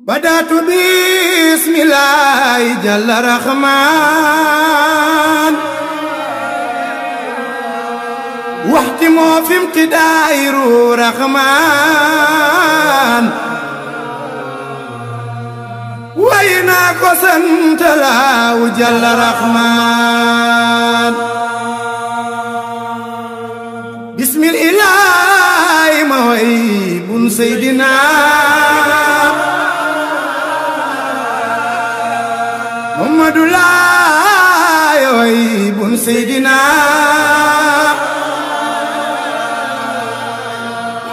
بدأت بسم الله جل رحمن واحتموا في امتداء رحمن ويناك وسنت له جل رحمن بسم الإله موهيب سيدنا محمد الله وهيب سيدنا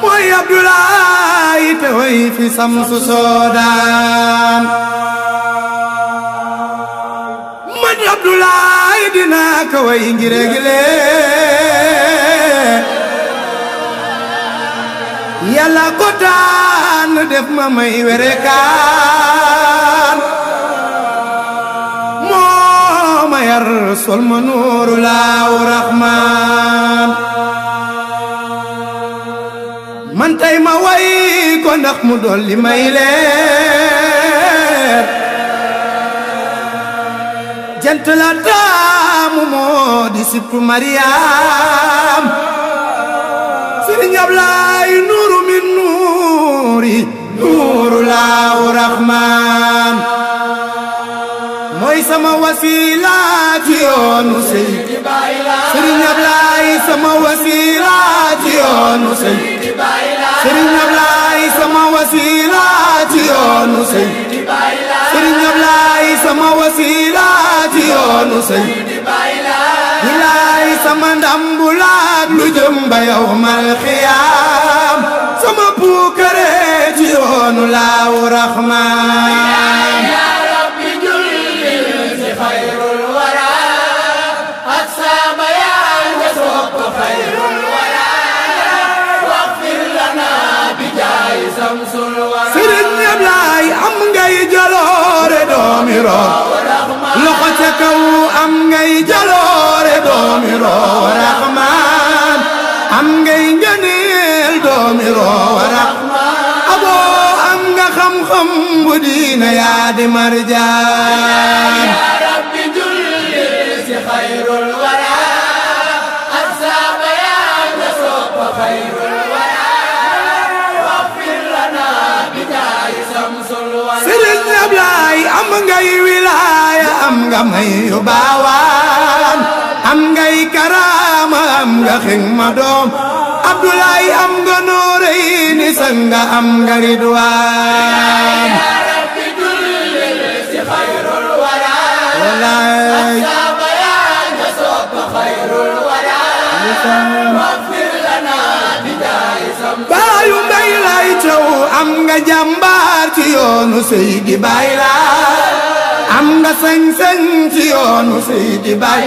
موي عبد الله توي في شمس سودان من عبد الله دينا كوي غيرغلي يلا كوتان دف ما ماي وركان ما يرسل منور الله الرحمن من تاي ما واي كو نخ مو دولي ماي لير جنت لا تام مودي سبت مريم سيرن ابلاي نور من نوري نور الله الرحمن موي سما وسيلات يونو سيدي بايلا سيرن ابلاي سما وسيلات يونو سيدي بايلا سيرن ابلاي سما وسيلات يونو سيدي بايلا سيرن ابلاي سما وسيلات يونو سيدي بايلا بلاي سما ndambulat lu jëm ba yawmal qiyam sama pukare ci yoonu laaw rahman Sëriñ Ablaay am ngay jaloore doomi roo loxo ca kaw am ngay jaloore doomi roo Rahmaan am ngay ngëneel doomi roo Rahmaan aboo am nga xam-xam bu diina yaa di marjaan rabbi julli si xayrul wara ak saaba yaa nga sopp xayrul Sëriñ Ablaay am ngay wilaaya am nga may yu baawaan am ngay karaama am nga xigma doom Abdoulaay am nga nooreeni sanga am nga ridwaan yaa rabbi julli si xayrul wara walaay asaaba yaa nga sopp xayrul wara wafir lana bi jaay sam baayu mbay lay caw am nga jàmbaar ci yoonu Seydi Baay Laay am nga sañ-sañ ci yoonu Seydi Baay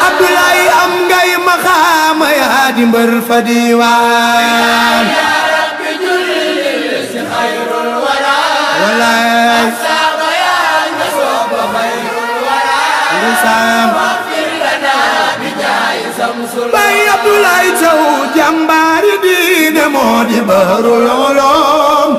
Abdoulaye am ngay maxaama yaa di mbër fa diwaan yaa rabbi julli si xayrul wara walaay asaaba yaa nga sooba xayrul wara lisaan wafir lana bi jaay samsul Baay Abdoulaye Caw jàmbaari diine moo di barul ulum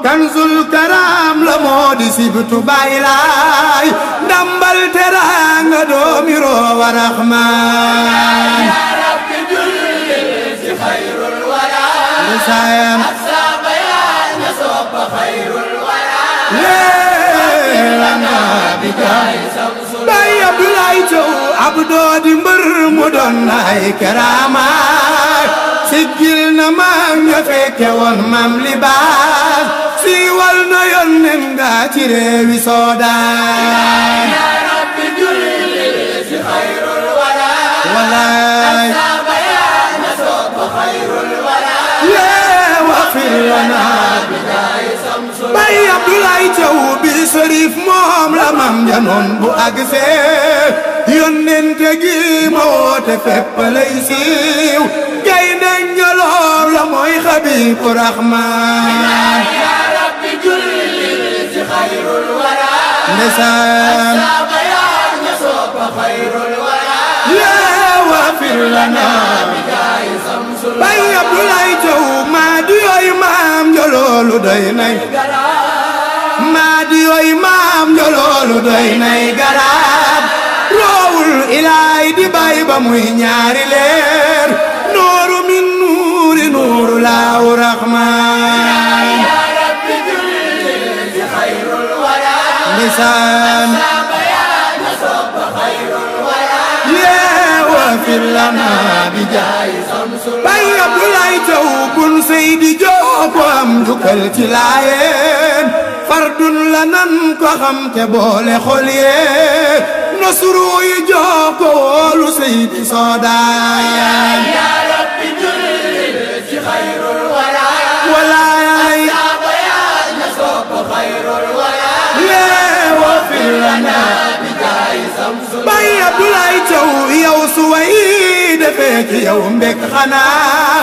kanzul karam la moo di sibtu Baay Laay ndambal teraanga doomi roo wa Rahmaan yaa rabbi julli si xayrul wara lisaan asaaba yaa nga soppa xayrul wara leelana bi jaay samsul Baay Abdoulaye Caw abdoo di mbër mu doon ay karaamaat siggil na maam ya fekke woon maam libaas siiwal na yónneen nga ci réewi Soodaan yaa rabbi julli si xayrul wara walaay asaaba yaa nga soppa xayrul wara lee wafir lana bi jaay samsul Baay Abdoulaye Caw bi sërif moom la maam janoon bu agsee yónneen te gi ma woote fépp lay siiw gaynde njoloor la mooy xabiibu Rahmaan yaa rabbi julli si xayrul wara ndeysaan asaaba yaa nga soppa xayrul wara lee wafir lana bi jaay samsul Baay Abdoulaye Caw maa di yooyu maam njoloolu doy nay yooy maam njoloolu doy nay garaat roowul ilaay di bay ba muy ñaari leer nooru min nuuri nuuru laahu raxmaan ya rabbi julli ci xayrul wara lisaan na sopp xayrul wara yeewa fir lana bi jaay samsul bay Abdoulaye Thiaw bun Seydi Jóob am jukkal ci laayeen fardun la nan ko xam te boole xol yee nasru yi jooko woolu Seydi Soodaan ya rabbi julli ci xayrul wara walaay na sopp xayrul wara yeewa fir lana bi jaay samsul bay Abdoulaye Thiaw yow su way defee ci yow mbég xanaa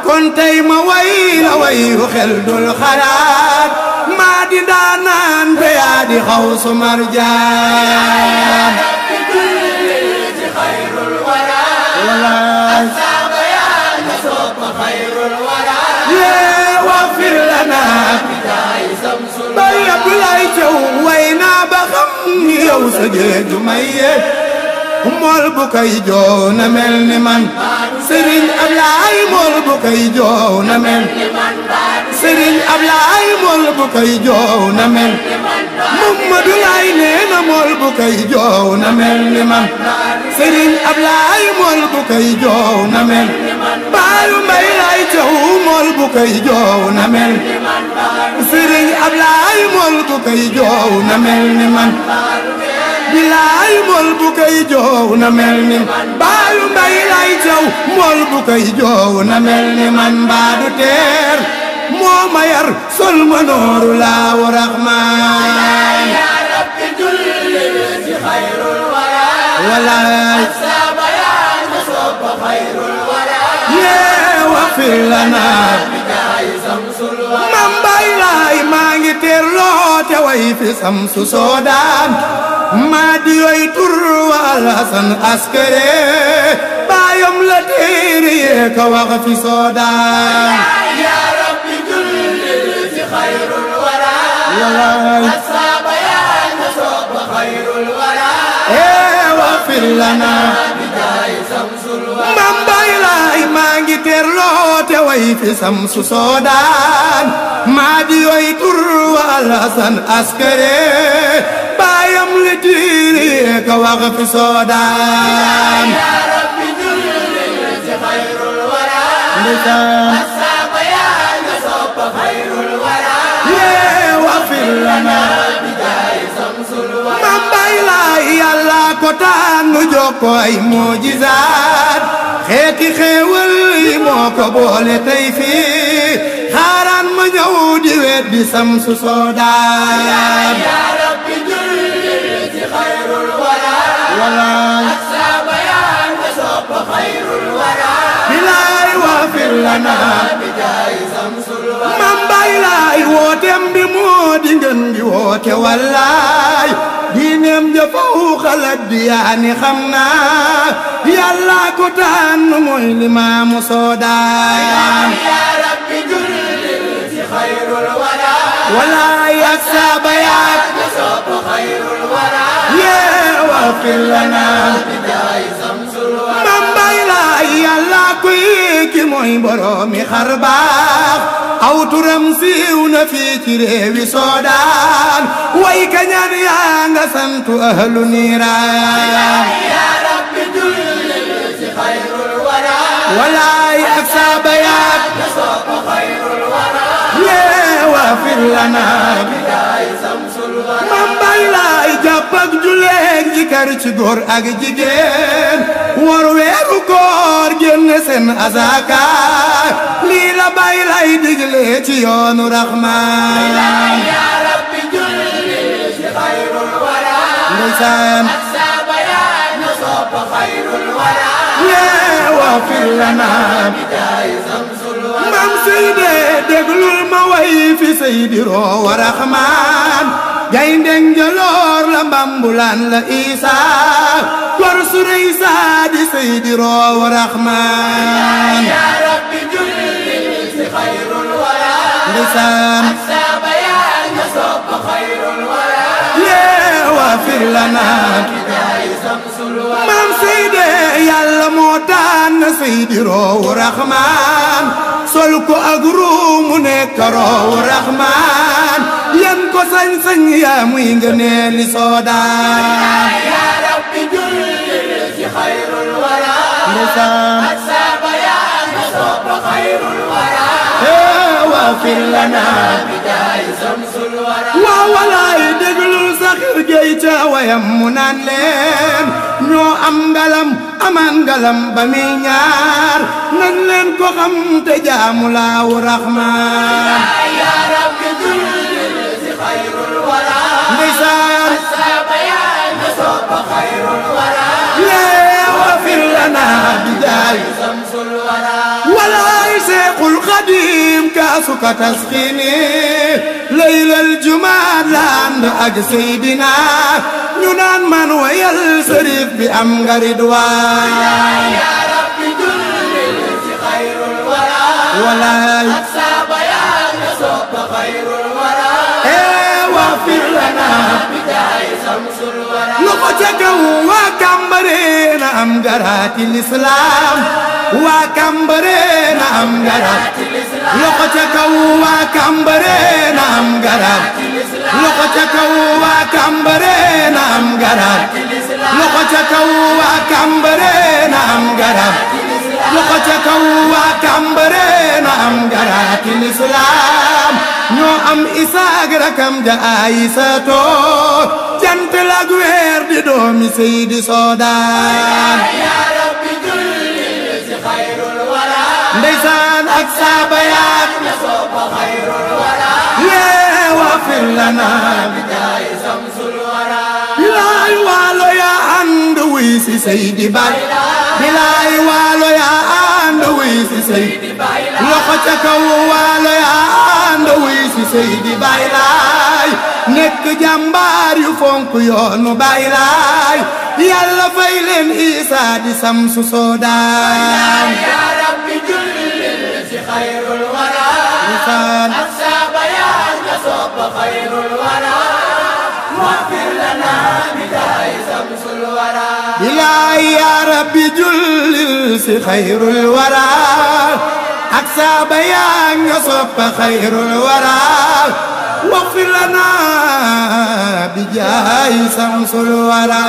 kon tey ma way la wayu xel dul xalaat maa di ndaanaan te yaa di xawsu marjaan rabbi julli ci xayrul wara walaay saaba yaa na sopp xayrul wara yeewa fir lana bi jaay samsul bay Abdoulaye Thiaw way naa ba xam ni yow sa géeju may ye mool bu koy joow na mel ni man Serigne Ablaye mool bu koy joow na mel Serigne Ablaye mool bu koy joow na mel Mamadou Laye nee na mool bu koy joow na mel ni man Serigne Ablaye mool bu koy joow na mel Baayu Mbay Laay Thiaw mool bu koy joow na mel Serigne Ablaye mool bu koy joow na mel ni man bilaay mool bu koy joow na mel ni Baayu Mbay Laay Thiaw mool bu koy joow na mel ni man mbaadu teer moo ma yar sol ma nooru laahu raxmaan ya rabbi julli ci xayrul wara walaay saaba yaa na sopp xayrul wara yeewa fir lana bi jaay samsul wara mam Baay Laay maa ngi teer loote way fi samsu soodaan maa di yoy tur wa Alhasan Askare baayam la téere yee ka wax fi soodaan ya rabbi julli ci xayrul wara walaay saaba yaa na sopp xayrul wara yeewa fir lana bi jaay samsul wara mam Baay Laay maa ngi teer loote way fi samsu soodaan maa di yoy tur wa Alhasan Askare baayam la téere yee ka wax fi soodaan ya rabbi julli ci xayrul wara lisaan saaba yaa na sopp xayrul wara yeewa fir lana bi jaay samsul wara mam Baay Laay yàlla ko tànn jox ko ay moojizaat xeeti xéewal yi moo ko boole tey fii xaaraan ma ñëw di weet di samsu soodaan ya rabbi julli ci xayrul wara walaay saaba yaa na sopp xayrul wara bilaay waa fir lana bi jaay samsul wara mam Baay Laay wooteem bi moo di ngeen di woote wallaay diineem ja faw xalaat di yaani xam naa yàlla ko tànn mooy limaamu soodaan ya rabbi julli ci xayrul wara walaay ak saaba yaak na sopp xayrul wara yeewa fir lana bi jaay samsul wara mam Baay Laay yàlla ko yéeki mooy boroomi xar baax aw turam siiw na fii ci réewi soodaan way kañaan yaa nga santu ahlu niiraan ya rabbi julli ci xayrul wara walaay ak saaba yaak na sopp xayrul wara yeewa fir lana bi jaay samsul wara mam Baay Laay jàpp ak juleeg jikar ci góor ak jigéen war weeru koor génn seen azaka lii la Baay Laay digle ci yoonu raxmaan ya rabbi julli ci xayrul wara ndeysaan saaba yaa na sopp xayrul wara yeewa fir lana bi jaay samsul wara mam Seydi déglul ma way fi Seydi roowa raxmaan gaynde njaloor la mbambulaan la Isa kor surey saadi Seydi roowa raxmaan ya rabbi julli ci xayrul wara ndeysaan saaba yaa na sopp xayrul wara واغفر لنا maam Seydi Yàlla moo tànn Seydi Roowu Rahmaan sol ko ak ruu mu nekk Roowu Rahmaan yan ko sañ-sañ yaa muy ngëneeli soodaan yaa rabbi jullil ci xayrul wara ak saaba yaa nga sopp xayrul wara waghfir lana bi jaay samsul wara waaw walaay déglul Saxir Géey ca wayam mu naan leen ñoo am ngalam amaan ngalam ba mi ñaar nañ leen ko xam te jaamu laahu Rahmaan yaa rabbi jullil ci xayrul wara ndeysaan saaba yaa nga sopp xayrul wara waghfir lana bi jaay samsul wara walaay Seexul Xadiim kaasuka tasxiini laylal jumaat la ànd ak Seydina ñu naan man wayal sërif bi am nga ridwaan yaa rabbi jullil ci xayrul wara walaay saaba yaa nga sopp xayrul wara waghfir lana bi jaay samsul wara lu ko ca kaw waa Cambérène am garaati lislaam waa Cambérène am garaati lu ko ca kaw waa Cambérène am garaati lu ko ca kaw waa Cambérène am garaati lu ko ca kaw waa Cambérène am garaati lu ko ca kaw waa Cambérène am garaati lislaam ñoo am Isaak rakam ja Aysatu jant la ak weer di doomi Seydi Soodaan yaa rabbi jullil ci xayrul wara ndeysaan ak saaba yaak nga sopp xayrul wara waghfir lana bi jaay samsul wara bilaay waalo yaa ànd wuy si Seydi Baay bilaay waalo yaa ànd wuy si Seydi loxo ca kaw waalo yaa ànd wuy si Seydi Baay Laay nekk jàmbaar yu fonk yoonu Baay Laay Yàlla fay leen Isaa di Samsu Soodaan yaa rabbi jullil ci xayrul wara ndeysaan ak saaba yaa nga sopp xayrul wara waghfir lana bi jaay samsul wara bilaay yaa rabbi jullil si xayrul wara ak saaba yaa nga soppa xayrul wara waghfir lana bi jaay samsul wara